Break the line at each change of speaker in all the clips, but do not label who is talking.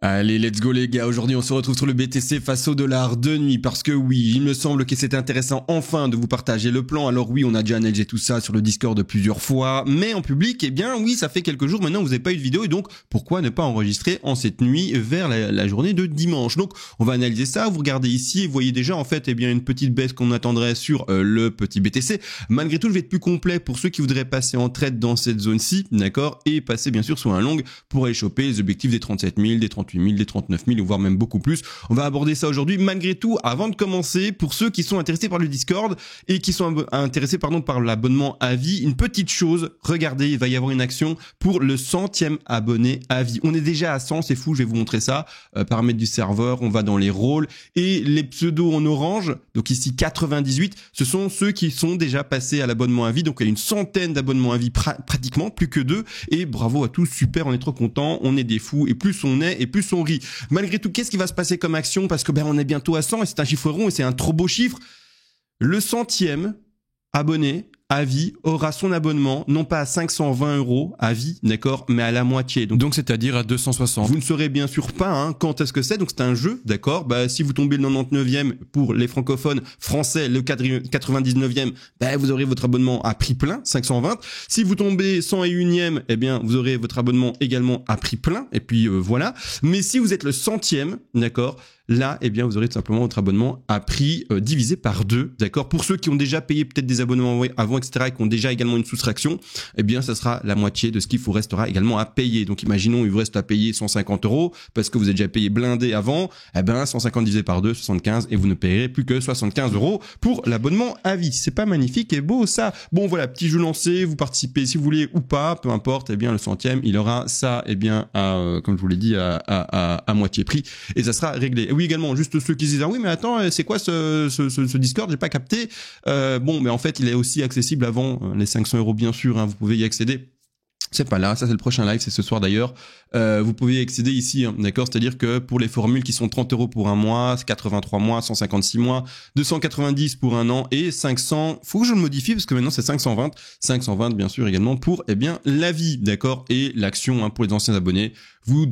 Allez, let's go les gars, aujourd'hui on se retrouve sur le BTC face au dollar de nuit parce que oui, il me semble que c'est intéressant enfin de vous partager le plan. Alors oui, on a déjà analysé tout ça sur le Discord plusieurs fois, mais en public, eh bien oui, ça fait quelques jours maintenant que vous n'avez pas eu de vidéo et donc pourquoi ne pas enregistrer en cette nuit vers la journée de dimanche. Donc on va analyser ça, vous regardez ici et vous voyez déjà en fait eh bien une petite baisse qu'on attendrait sur le petit BTC. Malgré tout, je vais être plus complet pour ceux qui voudraient passer en trade dans cette zone-ci, d'accord, et passer bien sûr sur un long pour aller choper les objectifs des 37 000, des 38 000, des 39 000, voire même beaucoup plus. On va aborder ça aujourd'hui. Malgré tout, avant de commencer, pour ceux qui sont intéressés par le Discord et qui sont intéressés par l'abonnement à vie, une petite chose, regardez, il va y avoir une action pour le 100e abonné à vie. On est déjà à 100, c'est fou, je vais vous montrer ça. Paramètres du serveur, on va dans les rôles et les pseudos en orange, donc ici 98, ce sont ceux qui sont déjà passés à l'abonnement à vie. Donc il y a une centaine d'abonnements à vie pratiquement, plus que 2. Et bravo à tous, super, on est trop contents, on est des fous et plus on est et plus on rit. Malgré tout, qu'est-ce qui va se passer comme action? Parce que on est bientôt à 100 et c'est un chiffre rond et c'est un trop beau chiffre. Le 100e abonné à vie aura son abonnement non pas à 520 € à vie, d'accord, mais à la moitié. Donc c'est-à-dire à 260. Vous ne saurez bien sûr pas quand est-ce que c'est. Donc c'est un jeu, d'accord. Si vous tombez le 99e pour les francophones français, le 99e, vous aurez votre abonnement à prix plein, 520. Si vous tombez 101e, eh bien vous aurez votre abonnement également à prix plein. Et puis voilà. Mais si vous êtes le 100e, d'accord, là, eh bien, vous aurez tout simplement votre abonnement à prix divisé par 2, d'accord. Pour ceux qui ont déjà payé peut-être des abonnements avant, etc., et qui ont déjà également une soustraction, eh bien, ça sera la moitié de ce qu'il vous restera également à payer. Donc, imaginons, il vous reste à payer 150 € parce que vous avez déjà payé blindé avant. Eh ben, 150 divisé par 2, 75, et vous ne payerez plus que 75 € pour l'abonnement à vie. C'est pas magnifique et beau, ça? Bon, voilà, petit jeu lancé, vous participez si vous voulez ou pas, peu importe. Eh bien, le 100e, il aura ça, eh bien, comme je vous l'ai dit, à moitié prix, et ça sera réglé. Oui, également, juste ceux qui disent, ah oui, mais attends, c'est quoi ce Discord? J'ai pas capté. Bon, mais en fait, il est aussi accessible avant les 500 € bien sûr, vous pouvez y accéder. C'est pas là, ça c'est le prochain live, c'est ce soir d'ailleurs. Vous pouvez y accéder ici, d'accord? C'est-à-dire que pour les formules qui sont 30 € pour un mois, 83 mois, 156 mois, 290 pour un an et 500, faut que je le modifie parce que maintenant c'est 520. 520 bien sûr également pour, eh bien, la vie, d'accord? Et l'action, pour les anciens abonnés, vous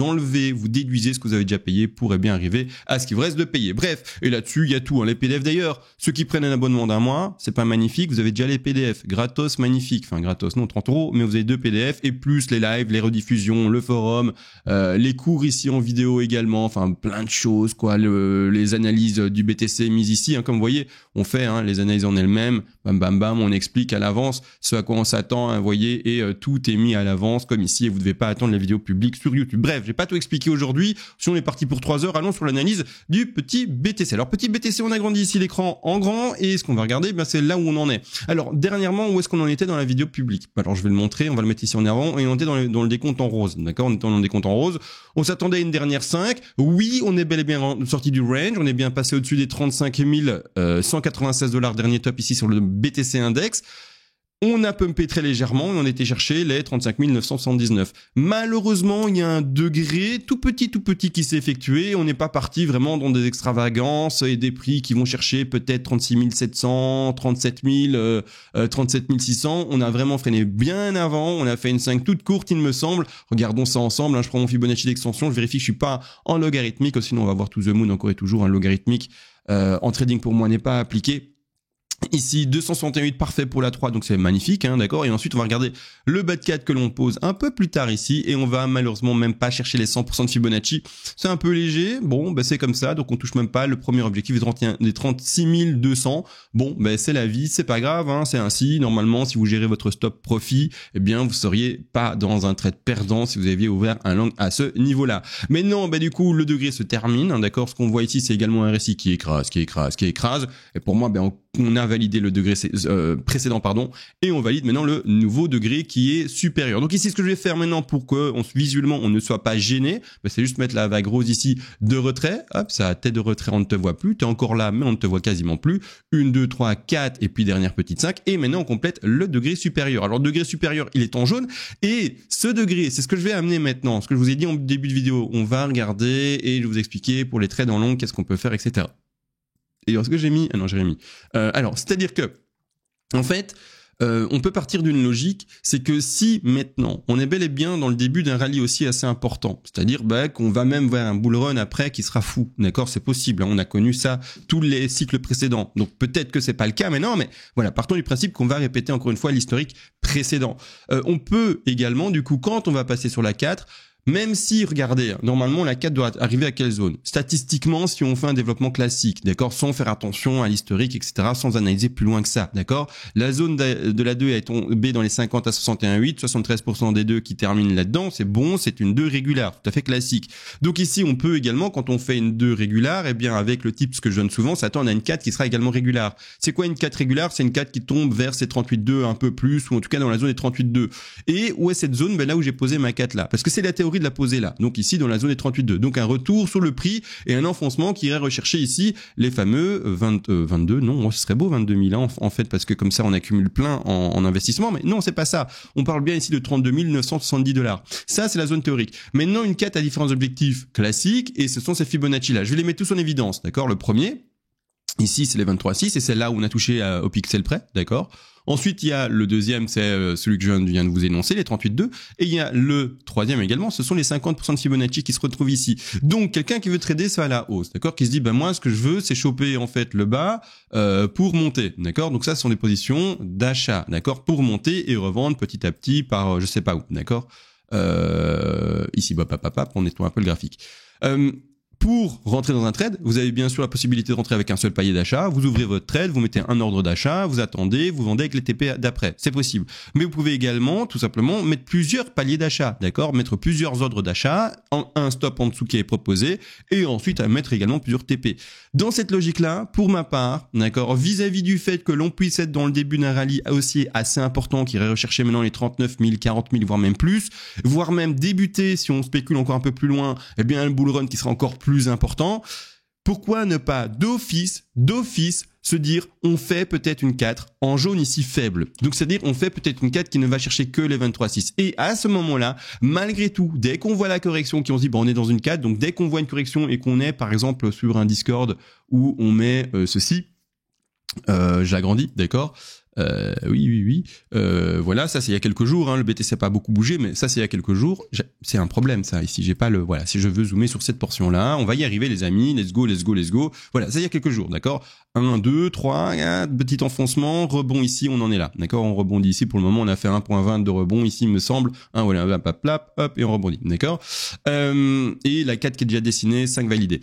enlevez, vous déduisez ce que vous avez déjà payé pour, eh bien, arriver à ce qu'il vous reste de payer. Bref, et là-dessus, il y a tout, les PDF d'ailleurs. Ceux qui prennent un abonnement d'un mois, c'est pas magnifique, vous avez déjà les PDF. Gratos, magnifique. Enfin, gratos, non, 30 €, mais vous avez 2 PDF et plus les lives, les rediffusions, le forum, les cours ici en vidéo également, enfin, plein de choses, quoi, les analyses du BTC mises ici, comme vous voyez, on fait, les analyses en elles-mêmes, bam, bam, bam, on explique à l'avance ce à quoi on s'attend, vous voyez, et tout est mis à l'avance, comme ici, et vous devez pas attendre les vidéos publiques sur YouTube. Bref, j'ai pas tout expliqué aujourd'hui. Si on est parti pour 3 heures, allons sur l'analyse du petit BTC. Alors, petit BTC, on agrandit ici l'écran en grand, et ce qu'on va regarder, c'est là où on en est. Alors, dernièrement, où est-ce qu'on en était dans la vidéo publique? Alors, je vais le montrer, on va le mettre ici en avant, et on était dans le décompte en rose, d'accord? On était dans le décompte en rose. On s'attendait à une dernière 5. Oui, on est bel et bien sorti du range, on est bien passé au-dessus des 35 196 $ dernier top ici sur le BTC Index. On a pumpé très légèrement et on était chercher les 35 979. Malheureusement, il y a un degré tout petit qui s'est effectué. On n'est pas parti vraiment dans des extravagances et des prix qui vont chercher peut-être 36 700, 37 000, 37 600. On a vraiment freiné bien avant. On a fait une 5 toute courte, il me semble. Regardons ça ensemble. Je prends mon Fibonacci d'extension. Je vérifie que je suis pas en logarithmique. Sinon, on va voir to the moon encore et toujours. Un logarithmique en trading pour moi n'est pas appliqué. Ici, 268 parfait pour la 3, donc c'est magnifique, d'accord. Et ensuite, on va regarder le bas de 4 que l'on pose un peu plus tard ici, et on va malheureusement même pas chercher les 100% de Fibonacci. C'est un peu léger, bon, c'est comme ça, donc on touche même pas. Le premier objectif est des 36 200. Bon, c'est la vie, c'est pas grave, c'est ainsi. Normalement, si vous gérez votre stop profit, eh bien, vous seriez pas dans un trade perdant si vous aviez ouvert un long à ce niveau-là. Mais non, du coup, le degré se termine, d'accord. Ce qu'on voit ici, c'est également un récit qui écrase. Et pour moi, on a validé le degré précédent, et on valide maintenant le nouveau degré qui est supérieur. Donc ici, ce que je vais faire maintenant pour que visuellement on ne soit pas gêné, c'est juste mettre la vague rose ici de retrait. Hop, ça, tête de retrait, on ne te voit plus. Tu es encore là, mais on ne te voit quasiment plus. 1, 2, 3, 4, et puis dernière petite 5. Et maintenant, on complète le degré supérieur. Alors, degré supérieur, il est en jaune. Et ce degré, c'est ce que je vais amener maintenant. Ce que je vous ai dit en début de vidéo, on va regarder et je vais vous expliquer pour les trades en long, qu'est-ce qu'on peut faire, etc. Et alors, ce que j'ai mis... Ah non, j'ai mis. Alors, c'est-à-dire que, en fait, on peut partir d'une logique, c'est que si maintenant on est bel et bien dans le début d'un rallye aussi assez important, c'est-à-dire qu'on va même vers un bull run après qui sera fou, d'accord, c'est possible, hein, on a connu ça tous les cycles précédents, donc peut-être que c'est pas le cas maintenant, mais voilà, partons du principe qu'on va répéter encore une fois l'historique précédent. On peut également, du coup, quand on va passer sur la 4, même si, regardez, normalement la 4 doit arriver à quelle zone? Statistiquement, si on fait un développement classique, d'accord, sans faire attention à l'historique, etc., sans analyser plus loin que ça, d'accord, la zone de la 2 est tombée dans les 50 à 61,8, 73% des 2 qui terminent là-dedans, c'est bon, c'est une 2 régulière, tout à fait classique. Donc ici, on peut également, quand on fait une 2 régulière, eh bien avec le type, ce que je donne souvent, ça tend à une 4 qui sera également régulière. C'est quoi une 4 régulière? C'est une 4 qui tombe vers ces 38,2 un peu plus, ou en tout cas dans la zone des 38,2. Et où est cette zone? Ben là où j'ai posé ma 4 là, parce que c'est la théorie de la poser là. Donc ici dans la zone des 38,2. Donc un retour sur le prix et un enfoncement qui irait rechercher ici les fameux 22. Non, ce serait beau 22 000 en fait, parce que comme ça on accumule plein en investissement. Mais non, c'est pas ça. On parle bien ici de 32 970 $. Ça c'est la zone théorique. Maintenant une 4 a différents objectifs classiques et ce sont ces Fibonacci là. Je vais les mettre tous en évidence. D'accord. Le premier, ici c'est les 23,6 et c'est là où on a touché au pixel près. D'accord. Ensuite, il y a le deuxième, c'est celui que je viens de vous énoncer, les 38,2. Et il y a le troisième également, ce sont les 50% de Fibonacci qui se retrouvent ici. Donc, quelqu'un qui veut trader ça à la hausse, d'accord, qui se dit, moi, ce que je veux, c'est choper, en fait, le bas pour monter, d'accord. Donc ça, ce sont des positions d'achat, d'accord, pour monter et revendre petit à petit par je sais pas où, d'accord. Ici, on nettoie un peu le graphique. Pour rentrer dans un trade, vous avez bien sûr la possibilité de rentrer avec un seul palier d'achat. Vous ouvrez votre trade, vous mettez un ordre d'achat, vous attendez, vous vendez avec les TP d'après. C'est possible. Mais vous pouvez également, tout simplement, mettre plusieurs paliers d'achat, d'accord? Mettre plusieurs ordres d'achat, un stop en dessous qui est proposé, et ensuite mettre également plusieurs TP. Dans cette logique-là, pour ma part, d'accord, vis-à-vis du fait que l'on puisse être dans le début d'un rallye aussi assez important, qui irait rechercher maintenant les 39 000, 40 000, voire même plus, voire même débuter, si on spécule encore un peu plus loin, eh bien, un bull run qui sera encore plus important. Pourquoi ne pas d'office se dire on fait peut-être une 4 en jaune ici faible. Donc c'est-à-dire on fait peut-être une 4 qui ne va chercher que les 23,6. Et à ce moment-là, malgré tout, dès qu'on voit la correction, on se dit on est dans une 4, donc dès qu'on voit une correction et qu'on est par exemple sur un Discord où on met ceci, j'agrandis, d'accord. Oui. Voilà, ça c'est il y a quelques jours, hein, le BTC n'a pas beaucoup bougé, mais ça c'est il y a quelques jours. C'est un problème ça, ici j'ai pas le... Voilà, si je veux zoomer sur cette portion-là, on va y arriver les amis, let's go. Voilà, ça il y a quelques jours, d'accord. 1, 2, 3, petit enfoncement, rebond ici, on en est là, d'accord. On rebondit ici, pour le moment on a fait 1.20 de rebond ici, il me semble. Voilà, hop, et on rebondit, d'accord. Et la 4 qui est déjà dessinée, 5 validés.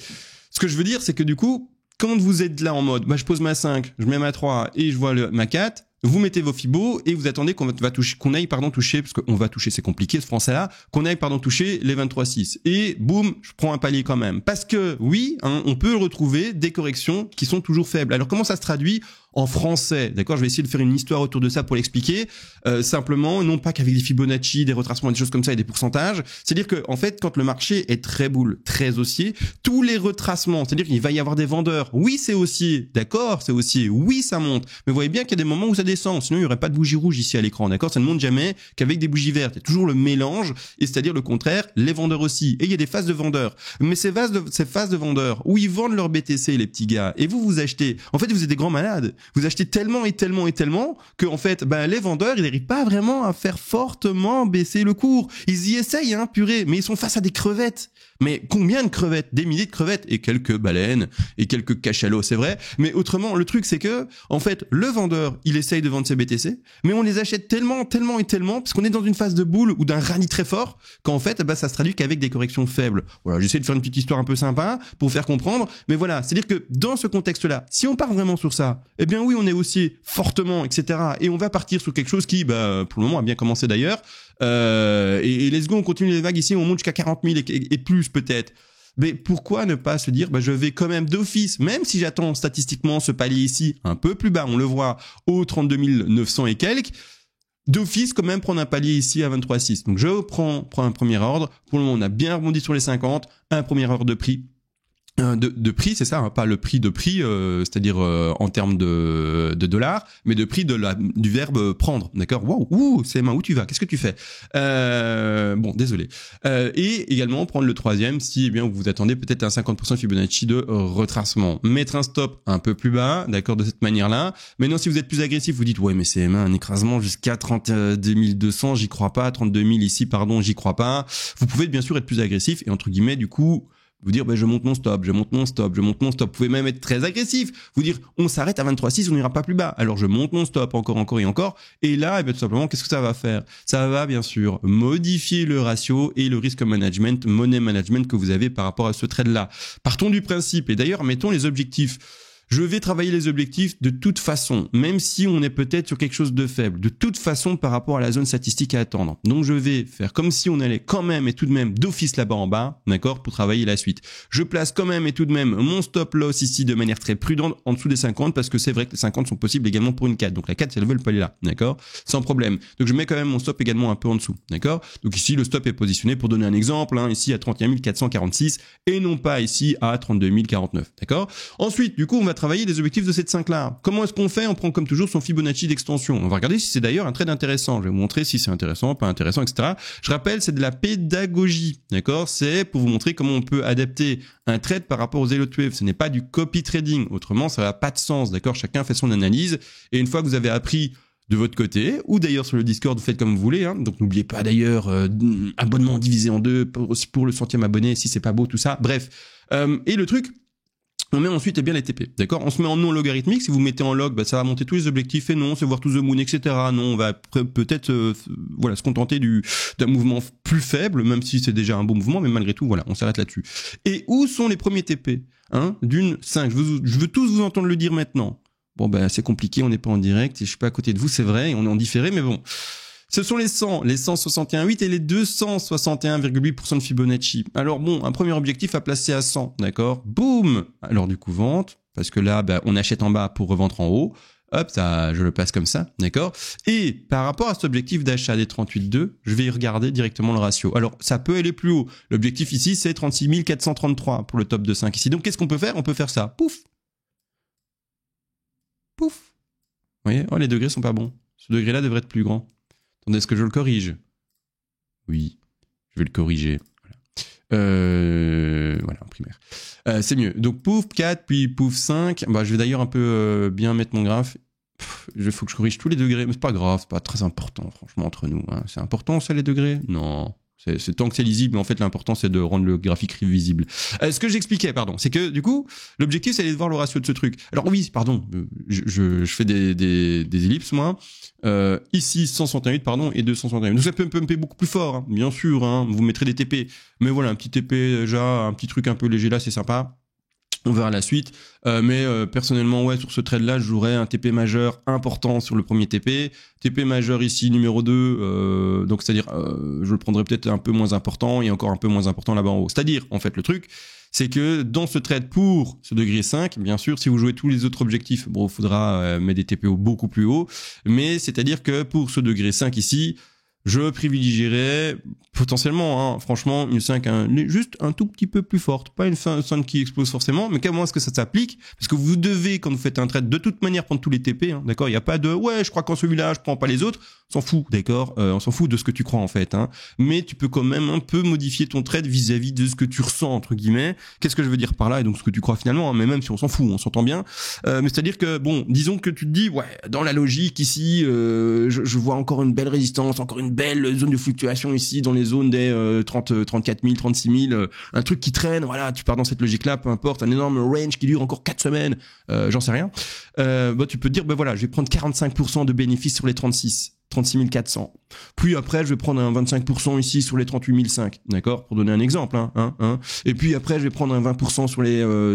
Ce que je veux dire, c'est que du coup, quand vous êtes là en mode, je pose ma 5, je mets ma 3 et je vois ma 4, vous mettez vos fibos et vous attendez qu'on aille toucher, parce qu'on va toucher, c'est compliqué ce français-là, qu'on aille toucher les 23,6. Et boum, je prends un palier quand même. Parce que oui, on peut retrouver des corrections qui sont toujours faibles. Alors comment ça se traduit en français, d'accord? Je vais essayer de faire une histoire autour de ça pour l'expliquer. Simplement, non pas qu'avec des Fibonacci, des retracements, des choses comme ça et des pourcentages. C'est-à-dire que, en fait, quand le marché est très bull, très haussier, tous les retracements, c'est-à-dire qu'il va y avoir des vendeurs. Oui, c'est haussier, d'accord, c'est haussier. Oui, ça monte. Mais vous voyez bien qu'il y a des moments où ça descend. Sinon, il n'y aurait pas de bougie rouge ici à l'écran, d'accord? Ça ne monte jamais qu'avec des bougies vertes. Il y a toujours le mélange, et c'est-à-dire le contraire, les vendeurs aussi. Et il y a des phases de vendeurs. Mais ces phases de vendeurs, où ils vendent leur BTC, les petits gars, et vous achetez. En fait, vous êtes des grands malades. Vous achetez tellement que en fait, les vendeurs, ils n'arrivent pas vraiment à faire fortement baisser le cours. Ils y essayent, purée, mais ils sont face à des crevettes. Mais combien de crevettes? Des milliers de crevettes et quelques baleines et quelques cachalots, c'est vrai. Mais autrement, le truc, c'est que, en fait, le vendeur, il essaye de vendre ses BTC, mais on les achète tellement, parce qu'on est dans une phase de boule ou d'un rallye très fort, qu'en fait, ça se traduit qu'avec des corrections faibles. Voilà, j'essaie de faire une petite histoire un peu sympa pour faire comprendre, mais voilà, c'est-à-dire que dans ce contexte-là, si on part vraiment sur ça, eh bien oui, on est aussi fortement, etc. Et on va partir sur quelque chose qui, pour le moment, a bien commencé d'ailleurs. Et let's go, on continue les vagues ici, on monte jusqu'à 40 000 et plus peut-être. Mais pourquoi ne pas se dire, je vais quand même d'office, même si j'attends statistiquement ce palier ici un peu plus bas, on le voit au 32 900 et quelques, d'office quand même prendre un palier ici à 23,6. Donc je prends un premier ordre. Pour le moment, on a bien rebondi sur les 50, un premier ordre de prix. De prix, c'est ça, hein, pas le prix de prix, c'est-à-dire en termes de dollars, mais de prix du verbe prendre, d'accord. Waouh, c'est main, où tu vas, qu'est-ce que tu fais? Bon, désolé. Et également prendre le troisième si eh bien vous vous attendez peut-être à un 50% de Fibonacci de retracement. Mettre un stop un peu plus bas, d'accord, de cette manière-là. Maintenant, si vous êtes plus agressif, vous dites ouais, mais c'est un écrasement jusqu'à 32 200, j'y crois pas, 32 000 ici, pardon, j'y crois pas. Vous pouvez bien sûr être plus agressif et entre guillemets du coup vous dire, je monte mon stop, je monte mon stop, je monte mon stop. Vous pouvez même être très agressif. Vous dire, on s'arrête à 23,6, on n'ira pas plus bas. Alors je monte mon stop encore et encore. Et là, tout simplement, qu'est-ce que ça va faire? Ça va bien sûr modifier le ratio et le risk management, money management que vous avez par rapport à ce trade-là. Partons du principe. Et d'ailleurs, mettons les objectifs. Je vais travailler les objectifs de toute façon, même si on est peut-être sur quelque chose de faible, de toute façon par rapport à la zone statistique à attendre. Donc je vais faire comme si on allait quand même et tout de même d'office là-bas en bas, d'accord, pour travailler la suite. Je place quand même et tout de même mon stop loss ici de manière très prudente en dessous des 50 parce que c'est vrai que les 50 sont possibles également pour une 4. Donc la 4, si elle veut, elle peut aller là, d'accord, sans problème. Donc je mets quand même mon stop également un peu en dessous, d'accord. Donc ici le stop est positionné pour donner un exemple, hein, ici à 31 446 et non pas ici à 32 049, d'accord. Ensuite, du coup, on va travailler les objectifs de cette 5-là. Comment est-ce qu'on fait? On prend comme toujours son Fibonacci d'extension. On va regarder si c'est d'ailleurs un trade intéressant. Je vais vous montrer si c'est intéressant, pas intéressant, etc. Je rappelle, c'est de la pédagogie, d'accord? C'est pour vous montrer comment on peut adapter un trade par rapport aux Elo 12. Ce n'est pas du copy trading. Autrement, ça n'a pas de sens, d'accord? Chacun fait son analyse. Et une fois que vous avez appris de votre côté, ou d'ailleurs sur le Discord, vous faites comme vous voulez, hein. Donc n'oubliez pas d'ailleurs, abonnement divisé en deux pour le 100e abonné, si c'est pas beau, tout ça. Bref. Et le truc, on met ensuite bien les TP, d'accord? On se met en non logarithmique. Si vous mettez en log, ça va monter tous les objectifs et non, c'est voir to the moon, etc. Non, on va peut-être se contenter d'un mouvement plus faible, même si c'est déjà un beau mouvement, mais malgré tout, voilà, on s'arrête là-dessus. Et où sont les premiers TP, hein, d'une 5? Je veux tous vous entendre le dire maintenant. Bon, c'est compliqué, on n'est pas en direct, et je suis pas à côté de vous, c'est vrai, on est en différé, mais bon. Ce sont les 100, les 161,8 et les 261,8% de Fibonacci. Alors bon, un premier objectif à placer à 100, d'accord? Boum! Alors du coup, vente, parce que là, on achète en bas pour revendre en haut. Hop, ça, je le passe comme ça, d'accord? Et par rapport à cet objectif d'achat des 38,2, je vais y regarder directement le ratio. Alors, ça peut aller plus haut. L'objectif ici, c'est 36 433 pour le top de 5 ici. Donc, qu'est-ce qu'on peut faire? On peut faire ça. Pouf! Pouf! Vous voyez? Oh, les degrés sont pas bons. Ce degré-là devrait être plus grand. Attendez, est-ce que je le corrige? Oui, je vais le corriger. Voilà, en primaire. C'est mieux. Donc, pouf 4, puis pouf 5. Je vais d'ailleurs un peu bien mettre mon graphe. Il faut que je corrige tous les degrés, mais c'est pas grave, c'est pas très important, franchement, entre nous. Hein. C'est important, ça, les degrés? Non. C'est tant que c'est lisible, mais en fait, l'important, c'est de rendre le graphique visible. Ce que j'expliquais, pardon, c'est que, du coup, l'objectif, c'est de voir le ratio de ce truc. Alors oui, pardon, je fais des ellipses, moi. Ici, 161, pardon, et 261. Donc ça peut me payer beaucoup plus fort, hein, bien sûr, hein, vous mettrez des TP. Mais voilà, un petit TP, déjà, un petit truc un peu léger là, c'est sympa. On verra la suite. Mais personnellement, ouais, sur ce trade-là, je jouerais un TP majeur important sur le premier TP. TP majeur ici, numéro 2. Donc, c'est-à-dire, je le prendrais peut-être un peu moins important et encore un peu moins important là-bas en haut. C'est-à-dire, en fait, le truc, c'est que dans ce trade pour ce degré 5, bien sûr, si vous jouez tous les autres objectifs, il faudra mettre des TPO beaucoup plus haut. Mais c'est-à-dire que pour ce degré 5 ici, je privilégierais potentiellement, hein, franchement, une 5 juste un tout petit peu plus forte. Pas une 5 qui explose forcément, mais comment est-ce que ça s'applique? Parce que vous devez, quand vous faites un trade, de toute manière prendre tous les TP, hein, d'accord? Il n'y a pas de « ouais, je crois qu'en celui-là, je prends pas les autres ». On s'en fout, d'accord? On s'en fout de ce que tu crois en fait. Hein. Mais tu peux quand même un peu modifier ton trade vis-à-vis de ce que tu ressens, entre guillemets. Qu'est-ce que je veux dire par là? Et donc ce que tu crois finalement, hein, mais même si on s'en fout, on s'entend bien. Mais c'est-à-dire que, bon, disons que tu te dis « ouais, dans la logique ici, je vois encore une belle résistance, encore une belle zone de fluctuation ici dans les zones des 34 000, 36 000, un truc qui traîne, voilà, tu pars dans cette logique-là, peu importe, un énorme range qui dure encore 4 semaines, j'en sais rien. Tu peux te dire, voilà, je vais prendre 45% de bénéfices sur les 36 400. Puis après, je vais prendre un 25% ici sur les 38 500, d'accord, pour donner un exemple, hein. Et puis après, je vais prendre un 20%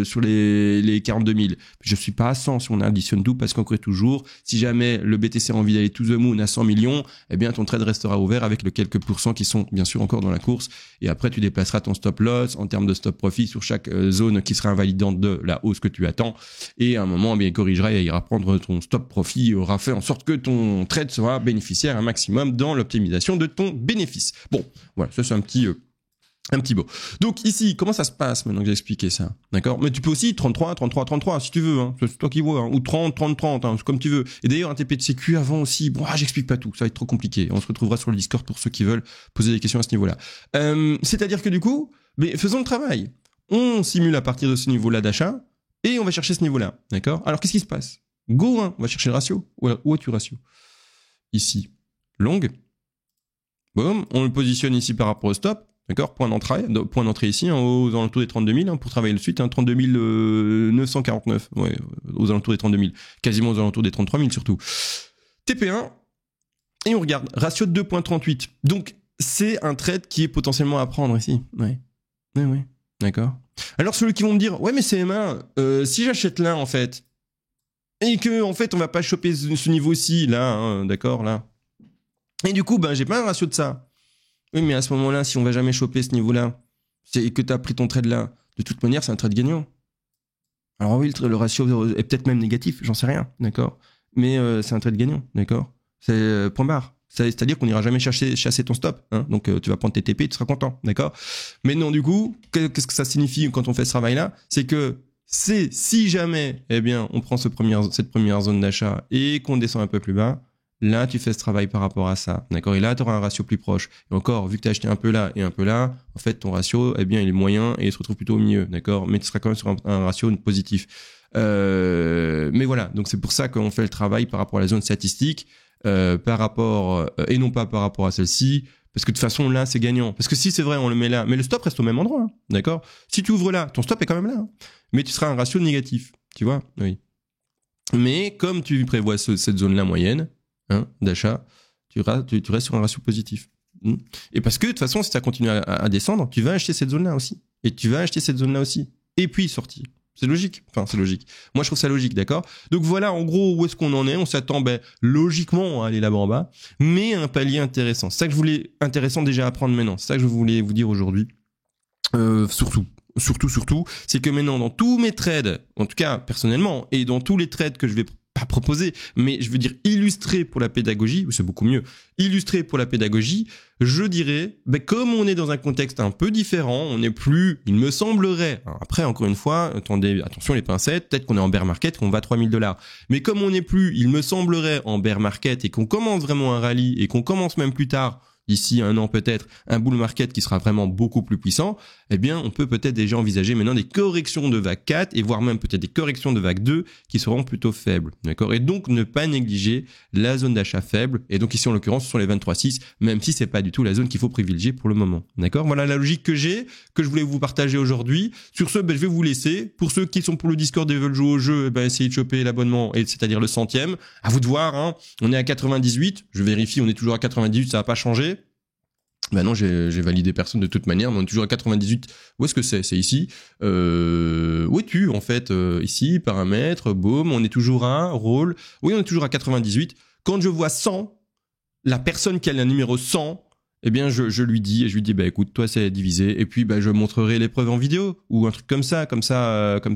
sur les 42 000. Je suis pas à 100 si on additionne tout, parce qu'encore toujours, si jamais le BTC a envie d'aller to the moon à 100 millions, eh bien ton trade restera ouvert avec le quelques pourcents qui sont bien sûr encore dans la course. Et après, tu déplaceras ton stop loss en termes de stop profit sur chaque zone qui sera invalidante de la hausse que tu attends. Et à un moment, il corrigera et ira prendre ton stop profit, aura fait en sorte que ton trade sera bénéficiaire un maximum dans l'optimisation de ton bénéfice. Bon, voilà, ça c'est un petit Un petit mot. Donc ici, comment ça se passe maintenant que j'ai expliqué ça? D'accord? Mais tu peux aussi 33, 33, 33 si tu veux, hein. C'est toi qui vois, hein. Ou 30, 30, 30, hein. C'est comme tu veux. Et d'ailleurs, un TP de sécu avant aussi. Bon, j'explique pas tout, ça va être trop compliqué. On se retrouvera sur le Discord pour ceux qui veulent poser des questions à ce niveau-là. C'est-à-dire que du coup, mais faisons le travail. On simule à partir de ce niveau-là d'achat et on va chercher ce niveau-là. D'accord? Alors qu'est-ce qui se passe? Go 1, on va chercher le ratio. Où as-tu ratio? Ici. Longue. Boum, on le positionne ici par rapport au stop. D'accord, point d'entrée ici, hein, aux alentours des 32 000, hein, pour travailler le suite, hein, 32 949, ouais, aux alentours des 32 000, quasiment aux alentours des 33 000 surtout. TP1, et on regarde, ratio de 2.38. Donc, c'est un trade qui est potentiellement à prendre ici. Ouais, d'accord. Alors, ceux qui vont me dire, ouais, mais c'est M1, si j'achète là, en fait, et que, en fait, on va pas choper ce niveau-ci, là, hein, d'accord, là. Et du coup, ben, j'ai pas un ratio de ça. Oui, mais à ce moment-là, si on va jamais choper ce niveau-là, et que tu as pris ton trade là, de toute manière, c'est un trade gagnant. Alors oui, le ratio est peut-être même négatif, j'en sais rien, d'accord? Mais c'est un trade gagnant, d'accord? C'est point barre. C'est-à-dire qu'on n'ira jamais chasser ton stop, hein? Donc tu vas prendre tes TP, tu seras content, d'accord? Mais non, du coup, qu'est-ce que ça signifie quand on fait ce travail-là? C'est que si jamais, eh bien, on prend cette première zone d'achat et qu'on descend un peu plus bas, là, tu fais ce travail par rapport à ça, d'accord? Et là, tu auras un ratio plus proche. Et encore, vu que tu as acheté un peu là et un peu là, en fait, ton ratio, eh bien, il est moyen et il se retrouve plutôt au milieu, d'accord? Mais tu seras quand même sur un ratio positif. Mais voilà, donc c'est pour ça qu'on fait le travail par rapport à la zone statistique, par rapport et non pas par rapport à celle-ci, parce que de toute façon, là, c'est gagnant. Parce que si c'est vrai, on le met là, mais le stop reste au même endroit, hein, d'accord? Si tu ouvres là, ton stop est quand même là, hein, mais tu seras un ratio négatif, tu vois? Oui. Mais comme tu prévois cette zone-là moyenne, hein, d'achat, tu restes sur un ratio positif. Et parce que de toute façon, si ça continue à descendre, tu vas acheter cette zone-là aussi. Et tu vas acheter cette zone-là aussi. Et puis sortir. C'est logique. Enfin, c'est logique. Moi, je trouve ça logique, d'accord? Donc voilà, en gros, où est-ce qu'on en est? On s'attend, logiquement à aller là-bas en bas, mais un palier intéressant. C'est ça que je voulais, intéressant déjà à prendre maintenant. C'est ça que je voulais vous dire aujourd'hui. Surtout, c'est que maintenant, dans tous mes trades, en tout cas, personnellement, et dans tous les trades que je vais pas proposer, mais je veux dire illustrer pour la pédagogie, c'est beaucoup mieux, illustrer pour la pédagogie, je dirais, comme on est dans un contexte un peu différent, on n'est plus, il me semblerait, après encore une fois, attendez, attention les pincettes, peut-être qu'on est en bear market, qu'on va à 3000 $, mais comme on n'est plus, il me semblerait en bear market et qu'on commence vraiment un rallye et qu'on commence même plus tard, d'ici un an peut-être, un bull market qui sera vraiment beaucoup plus puissant, eh bien, on peut peut-être déjà envisager maintenant des corrections de vague 4 et voire même peut-être des corrections de vague 2 qui seront plutôt faibles, d'accord? Et donc, ne pas négliger la zone d'achat faible. Et donc, ici, en l'occurrence, ce sont les 23,6, même si c'est pas du tout la zone qu'il faut privilégier pour le moment, d'accord? Voilà la logique que j'ai, que je voulais vous partager aujourd'hui. Sur ce, je vais vous laisser. Pour ceux qui sont pour le Discord et veulent jouer au jeu, essayez de choper l'abonnement, c'est-à-dire le 100e. À vous de voir, hein. On est à 98. Je vérifie, on est toujours à 98, ça va pas changer. Non, j'ai validé personne de toute manière, mais on est toujours à 98. Où est-ce que c'est? C'est ici. Où es-tu, en fait? Ici, paramètres, boum, on est toujours à rôle. Oui, on est toujours à 98. Quand je vois 100, la personne qui a le numéro 100, eh bien, je lui dis, écoute, toi, c'est divisé, et puis, je montrerai l'épreuve en vidéo, ou un truc comme ça,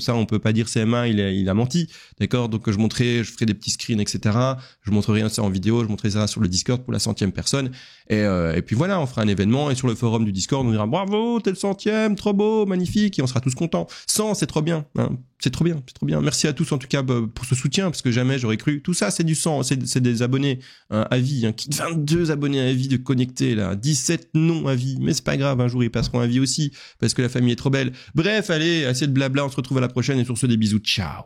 on peut pas dire CMA, il a menti, d'accord? Donc, je ferai des petits screens, etc. Je montrerai ça en vidéo, je montrerai ça sur le Discord pour la 100e personne, et puis voilà, on fera un événement, et sur le forum du Discord, on dira, bravo, t'es le 100e, trop beau, magnifique, et on sera tous contents. 100, c'est trop bien, hein. C'est trop bien. Merci à tous, en tout cas, pour ce soutien, parce que jamais j'aurais cru. Tout ça, c'est du sang, c'est des abonnés, à vie, hein. 22 abonnés à vie de connectés, là. 17 non à vie. Mais c'est pas grave, un jour, ils passeront à vie aussi, parce que la famille est trop belle. Bref, allez, assez de blabla, on se retrouve à la prochaine, et sur ce, des bisous, ciao.